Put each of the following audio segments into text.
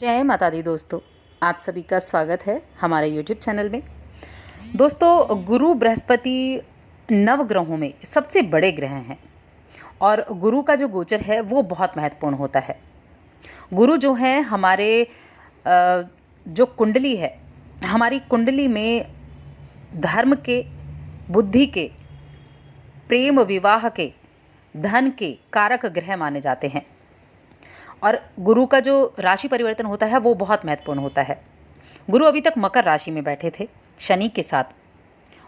जय माता दी दोस्तों, आप सभी का स्वागत है हमारे YouTube चैनल में। दोस्तों, गुरु बृहस्पति नवग्रहों में सबसे बड़े ग्रह हैं और गुरु का जो गोचर है वो बहुत महत्वपूर्ण होता है। गुरु जो हैं हमारे जो कुंडली है, हमारी कुंडली में धर्म के, बुद्धि के, प्रेम विवाह के, धन के कारक ग्रह माने जाते हैं। और गुरु का जो राशि परिवर्तन होता है वो बहुत महत्वपूर्ण होता है। गुरु अभी तक मकर राशि में बैठे थे शनि के साथ,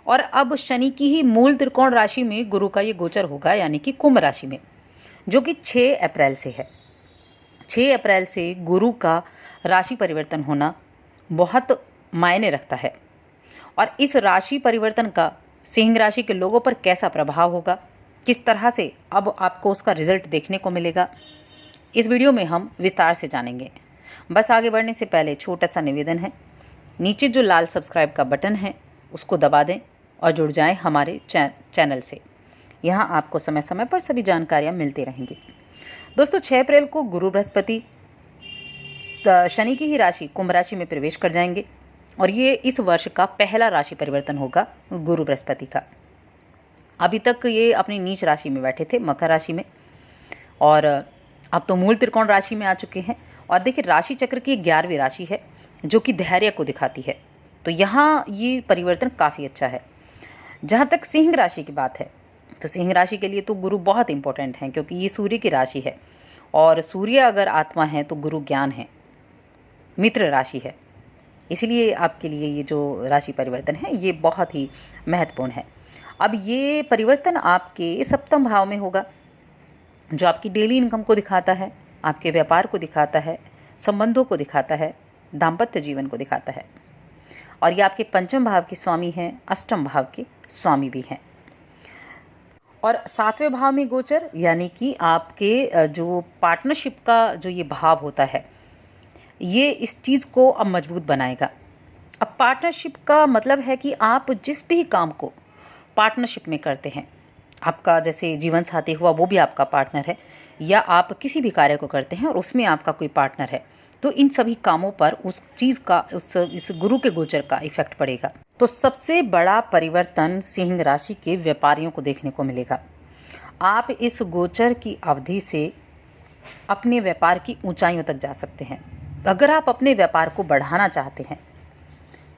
और अब शनि की ही मूल त्रिकोण राशि में गुरु का ये गोचर होगा, यानी कि कुंभ राशि में, जो कि 6 अप्रैल से है। 6 अप्रैल से गुरु का राशि परिवर्तन होना बहुत मायने रखता है। और इस राशि परिवर्तन का सिंह राशि के लोगों पर कैसा प्रभाव होगा, किस तरह से अब आपको उसका रिजल्ट देखने को मिलेगा, इस वीडियो में हम विस्तार से जानेंगे। बस आगे बढ़ने से पहले छोटा सा निवेदन है, नीचे जो लाल सब्सक्राइब का बटन है उसको दबा दें और जुड़ जाएं हमारे चैनल से। यहाँ आपको समय समय पर सभी जानकारियाँ मिलती रहेंगी। दोस्तों, 6 अप्रैल को गुरु बृहस्पति शनि की ही राशि कुंभ राशि में प्रवेश कर जाएंगे और ये इस वर्ष का पहला राशि परिवर्तन होगा गुरु बृहस्पति का। अभी तक ये अपनी नीच राशि में बैठे थे, मकर राशि में, और अब तो मूल त्रिकोण राशि में आ चुके हैं। और देखिए, राशि चक्र की 11वीं राशि है जो कि धैर्य को दिखाती है, तो यहाँ ये परिवर्तन काफ़ी अच्छा है। जहाँ तक सिंह राशि की बात है, तो सिंह राशि के लिए तो गुरु बहुत इंपॉर्टेंट हैं, क्योंकि ये सूर्य की राशि है और सूर्य अगर आत्मा है तो गुरु ज्ञान है, मित्र राशि है। इसलिए आपके लिए ये जो राशि परिवर्तन है ये बहुत ही महत्वपूर्ण है। अब ये परिवर्तन आपके सप्तम भाव में होगा, जो आपकी डेली इनकम को दिखाता है, आपके व्यापार को दिखाता है, संबंधों को दिखाता है, दाम्पत्य जीवन को दिखाता है। और ये आपके पंचम भाव के स्वामी हैं, अष्टम भाव के स्वामी भी हैं। और 7वें भाव में गोचर, यानी कि आपके जो पार्टनरशिप का जो ये भाव होता है, ये इस चीज़ को अब मजबूत बनाएगा। अब पार्टनरशिप का मतलब है कि आप जिस भी काम को पार्टनरशिप में करते हैं, आपका जैसे जीवन साथी हुआ वो भी आपका पार्टनर है, या आप किसी भी कार्य को करते हैं और उसमें आपका कोई पार्टनर है, तो इन सभी कामों पर उस चीज़ का इस गुरु के गोचर का इफेक्ट पड़ेगा। तो सबसे बड़ा परिवर्तन सिंह राशि के व्यापारियों को देखने को मिलेगा। आप इस गोचर की अवधि से अपने व्यापार की ऊंचाइयों तक जा सकते हैं। अगर आप अपने व्यापार को बढ़ाना चाहते हैं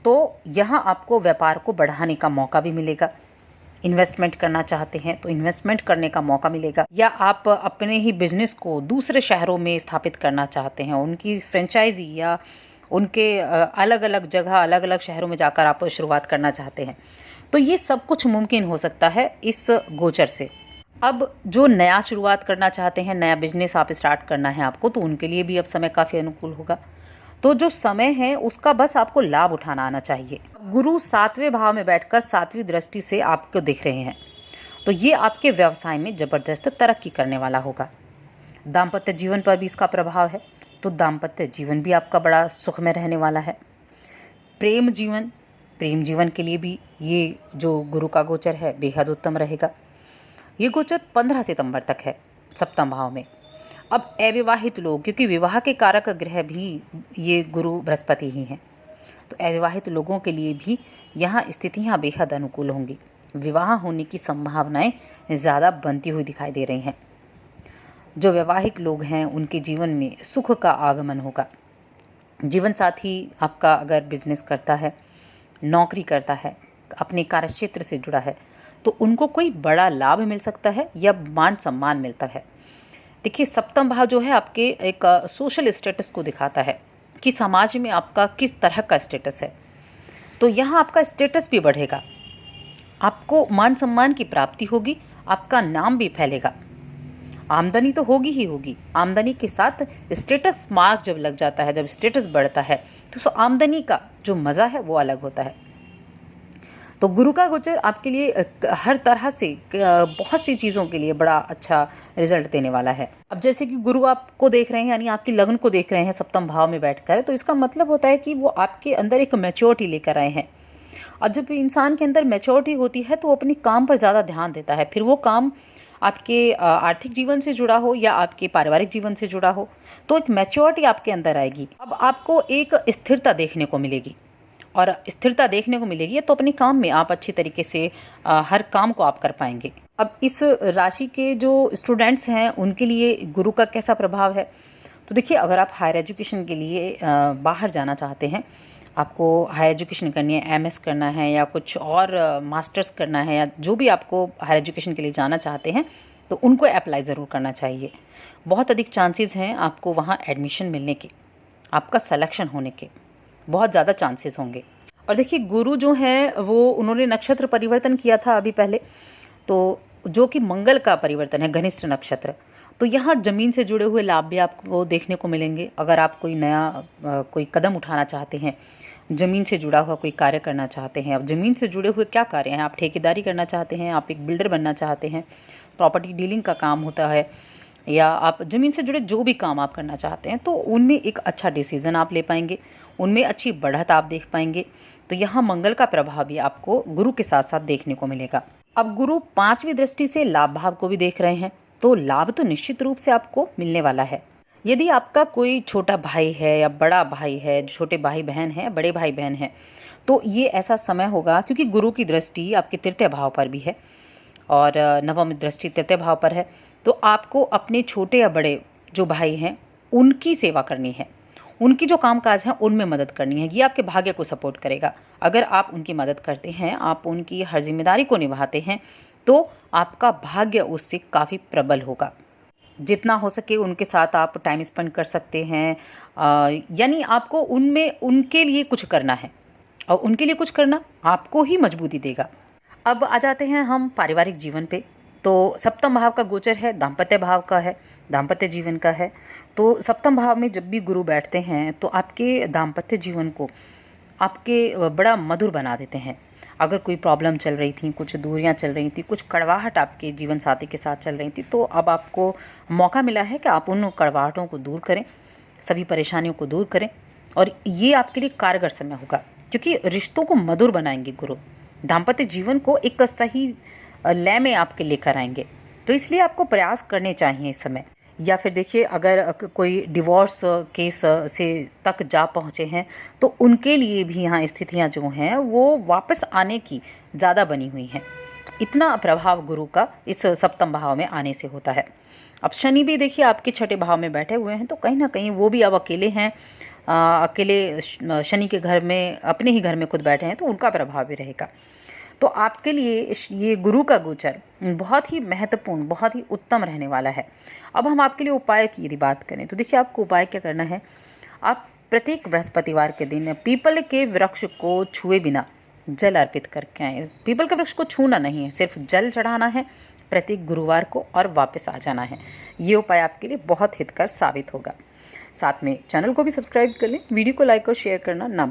तो यहाँ आपको व्यापार को बढ़ाने का मौका भी मिलेगा। इन्वेस्टमेंट करना चाहते हैं तो इन्वेस्टमेंट करने का मौका मिलेगा, या आप अपने ही बिजनेस को दूसरे शहरों में स्थापित करना चाहते हैं, उनकी फ्रेंचाइजी या उनके अलग अलग जगह, अलग अलग शहरों में जाकर आप शुरुआत करना चाहते हैं, तो ये सब कुछ मुमकिन हो सकता है इस गोचर से। अब जो नया शुरुआत करना चाहते हैं, नया बिजनेस आप स्टार्ट करना है आपको, तो उनके लिए भी अब समय काफ़ी अनुकूल होगा। तो जो समय है उसका बस आपको लाभ उठाना आना चाहिए। गुरु 7वें भाव में बैठकर 7वीं दृष्टि से आपको देख रहे हैं, तो ये आपके व्यवसाय में ज़बरदस्त तरक्की करने वाला होगा। दाम्पत्य जीवन पर भी इसका प्रभाव है, तो दाम्पत्य जीवन भी आपका बड़ा सुखमय रहने वाला है। प्रेम जीवन के लिए भी ये जो गुरु का गोचर है बेहद उत्तम रहेगा। ये गोचर 15 सितंबर तक है सप्तम भाव में। अब अविवाहित लोग, क्योंकि विवाह के कारक ग्रह भी ये गुरु बृहस्पति ही हैं, तो अविवाहित लोगों के लिए भी यहाँ स्थितियाँ बेहद अनुकूल होंगी। विवाह होने की संभावनाएं ज़्यादा बनती हुई दिखाई दे रही हैं। जो वैवाहिक लोग हैं उनके जीवन में सुख का आगमन होगा। जीवन साथी आपका अगर बिजनेस करता है, नौकरी करता है, अपने कार्यक्षेत्र से जुड़ा है, तो उनको कोई बड़ा लाभ मिल सकता है या मान सम्मान मिलता है। देखिए, सप्तम भाव जो है आपके एक सोशल स्टेटस को दिखाता है कि समाज में आपका किस तरह का स्टेटस है, तो यहाँ आपका स्टेटस भी बढ़ेगा, आपको मान सम्मान की प्राप्ति होगी, आपका नाम भी फैलेगा। आमदनी तो होगी ही होगी, आमदनी के साथ स्टेटस मार्क जब लग जाता है, जब स्टेटस बढ़ता है, तो आमदनी का जो मज़ा है वो अलग होता है। तो गुरु का गोचर आपके लिए हर तरह से बहुत सी चीज़ों के लिए बड़ा अच्छा रिजल्ट देने वाला है। अब जैसे कि गुरु आपको देख रहे हैं, यानी आपकी लगन को देख रहे हैं सप्तम भाव में बैठकर, तो इसका मतलब होता है कि वो आपके अंदर एक मैच्योरिटी लेकर आए हैं। और जब इंसान के अंदर मैच्योरिटी होती है तो वो अपने काम पर ज़्यादा ध्यान देता है, फिर वो काम आपके आर्थिक जीवन से जुड़ा हो या आपके पारिवारिक जीवन से जुड़ा हो, तो एक मैच्योरिटी आपके अंदर आएगी। अब आपको एक स्थिरता देखने को मिलेगी, और स्थिरता देखने को मिलेगी तो अपने काम में आप अच्छी तरीके से हर काम को आप कर पाएंगे। अब इस राशि के जो स्टूडेंट्स हैं उनके लिए गुरु का कैसा प्रभाव है, तो देखिए, अगर आप हायर एजुकेशन के लिए बाहर जाना चाहते हैं, आपको हायर एजुकेशन करनी है, एमएस करना है या कुछ और मास्टर्स करना है, या जो भी आपको हायर एजुकेशन के लिए जाना चाहते हैं, तो उनको अप्लाई ज़रूर करना चाहिए। बहुत अधिक चांसेस हैं आपको वहाँ एडमिशन मिलने के, आपका सिलेक्शन होने के बहुत ज़्यादा चांसेस होंगे। और देखिए, गुरु जो हैं वो उन्होंने नक्षत्र परिवर्तन किया था अभी पहले, तो जो कि मंगल का परिवर्तन है, घनिष्ठ नक्षत्र। तो यहाँ ज़मीन से जुड़े हुए लाभ भी आपको देखने को मिलेंगे। अगर आप कोई नया कोई कदम उठाना चाहते हैं, ज़मीन से जुड़ा हुआ कोई कार्य करना चाहते हैं, अब ज़मीन से जुड़े हुए क्या कार्य हैं, आप ठेकेदारी करना चाहते हैं, आप एक बिल्डर बनना चाहते हैं, प्रॉपर्टी डीलिंग का काम होता है, या आप ज़मीन से जुड़े जो भी काम आप करना चाहते हैं, तो उनमें एक अच्छा डिसीज़न आप ले पाएंगे, उनमें अच्छी बढ़त आप देख पाएंगे। तो यहाँ मंगल का प्रभाव भी आपको गुरु के साथ साथ देखने को मिलेगा। अब गुरु 5वीं दृष्टि से लाभ भाव को भी देख रहे हैं, तो लाभ तो निश्चित रूप से आपको मिलने वाला है। यदि आपका कोई छोटा भाई है या बड़ा भाई है, छोटे भाई बहन है, बड़े भाई बहन है, तो ये ऐसा समय होगा, क्योंकि गुरु की दृष्टि आपके तृतीय भाव पर भी है और नवम दृष्टि तृतीय भाव पर है, तो आपको अपने छोटे या बड़े जो भाई हैं उनकी सेवा करनी है, उनकी जो कामकाज हैं उनमें मदद करनी है। ये आपके भाग्य को सपोर्ट करेगा। अगर आप उनकी मदद करते हैं, आप उनकी हर जिम्मेदारी को निभाते हैं, तो आपका भाग्य उससे काफ़ी प्रबल होगा। जितना हो सके उनके साथ आप टाइम स्पेंड कर सकते हैं, यानी आपको उनमें उनके लिए कुछ करना है, और उनके लिए कुछ करना आपको ही मजबूती देगा। अब आ जाते हैं हम पारिवारिक जीवन पे। तो सप्तम भाव का गोचर है, दाम्पत्य भाव का है, दाम्पत्य जीवन का है। तो सप्तम भाव में जब भी गुरु बैठते हैं तो आपके दाम्पत्य जीवन को आपके बड़ा मधुर बना देते हैं। अगर कोई प्रॉब्लम चल रही थी, कुछ दूरियां चल रही थी, कुछ कड़वाहट आपके जीवन साथी के साथ चल रही थी, तो अब आपको मौका मिला है कि आप उन कड़वाहटों को दूर करें, सभी परेशानियों को दूर करें, और ये आपके लिए कारगर समय होगा, क्योंकि रिश्तों को मधुर बनाएंगे गुरु, दाम्पत्य जीवन को एक सही लय में आपके लेकर आएंगे। तो इसलिए आपको प्रयास करने चाहिए इस समय। या फिर देखिए, अगर कोई डिवोर्स केस से तक जा पहुँचे हैं, तो उनके लिए भी यहाँ स्थितियाँ जो हैं वो वापस आने की ज़्यादा बनी हुई हैं। इतना प्रभाव गुरु का इस सप्तम भाव में आने से होता है। अब शनि भी देखिए आपके छठे भाव में बैठे हुए हैं, तो कहीं ना कहीं वो भी अब अकेले हैं, अकेले शनि के घर में, अपने ही घर में खुद बैठे हैं, तो उनका प्रभाव भी रहेगा। तो आपके लिए ये गुरु का गोचर बहुत ही महत्वपूर्ण, बहुत ही उत्तम रहने वाला है। अब हम आपके लिए उपाय की यदि बात करें, तो देखिए, आपको उपाय क्या करना है। आप प्रत्येक बृहस्पतिवार के दिन पीपल के वृक्ष को छुए बिना जल अर्पित करके आए। पीपल के वृक्ष को छूना नहीं है, सिर्फ जल चढ़ाना है प्रत्येक गुरुवार को और वापस आ जाना है। ये उपाय आपके लिए बहुत हितकर साबित होगा। साथ में चैनल को भी सब्सक्राइब कर लें, वीडियो को लाइक और शेयर करना ना